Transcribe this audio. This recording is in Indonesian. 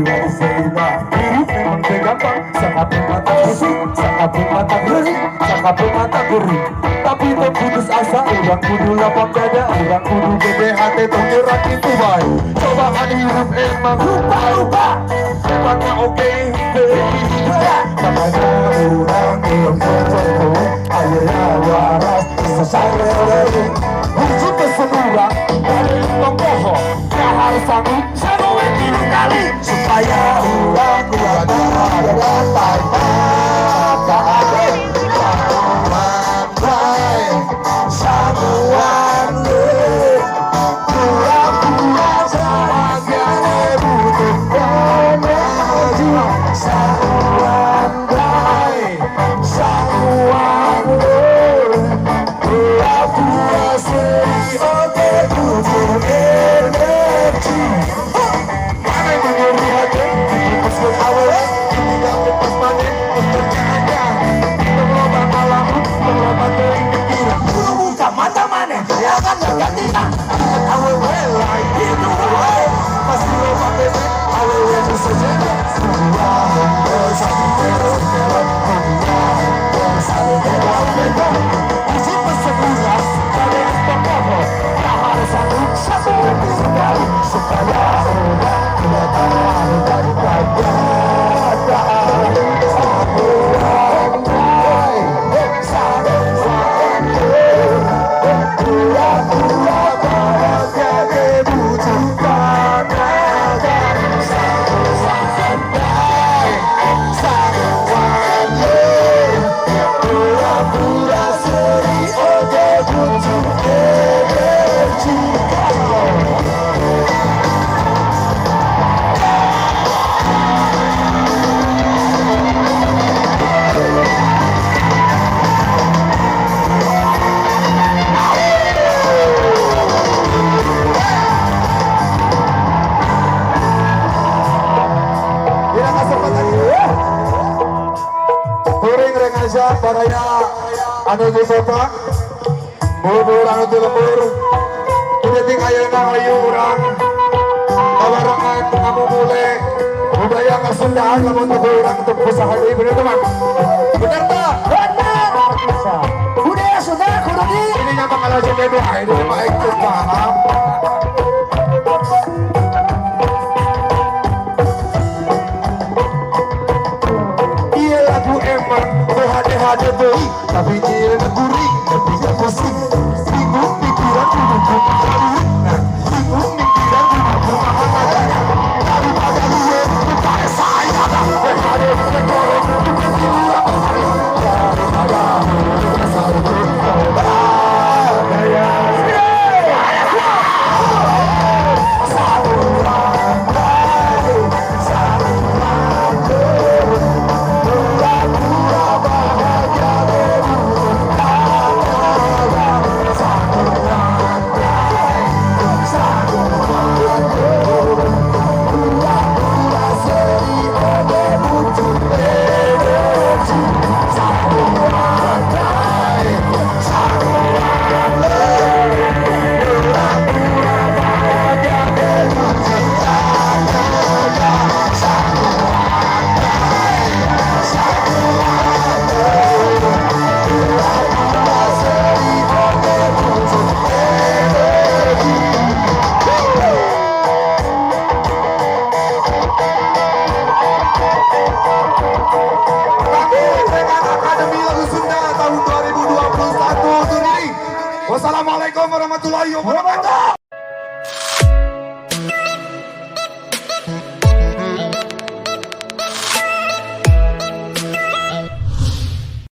jiwa seimbang. Hidup memang gampang, sakapun mata kusut, sakapun mata geri, sakapun mata geri. Tapi tak putus asa, orang kudu lapang dada, orang kudu gede hati, tonggerak itu baik. Cobaan hidup emang lupa-lupa, emangnya oke, makanya orang belum tertentu. Akhirnya waras, selesai lagi. Wujud kesemua, dari tongkoho, gak harus sanggup, sanggup tiga kali. Supaya orang kuat ada tanpa keadaan. Samuan pura-pura bahagia butuh energi. Samuan pura-pura sedih oke butuh energi. Mana yang menyuruh hati pas awal tidak lepas panen percaya terlomba malam terlomba pikiran buka mata mana ya kan ganti awal lain itu pasti lomba bebek awal saja semua bersatu terus bersatu terus isi persepura kalian pokok tak harus satu sekali supaya orang kelihatan dari keadaan samuan pura-pura bahagia dibutuhkan agar pura-pura sedih oke butuh energi. Aja paraya anu di bapak bubur anu di lembur kudeting ayeuna ayu urang kawarangan kamu boleh budaya Kasundaan lamun teu urang teu usaha deui bener teman bener tah bener bisa budaya Sunda kudu di ini nya bakal aja doa ini mah ikut paham. Ada doi, tapi dia neguri, tapi dia pusing. Bingung pikiran duduk kali, bingung pikiran duduk mahalanya. Daripada dia bukan saya dah. Ada negorong bukan dia. Daripada satu daya. Wassalamualaikum warahmatullahi wabarakatuh.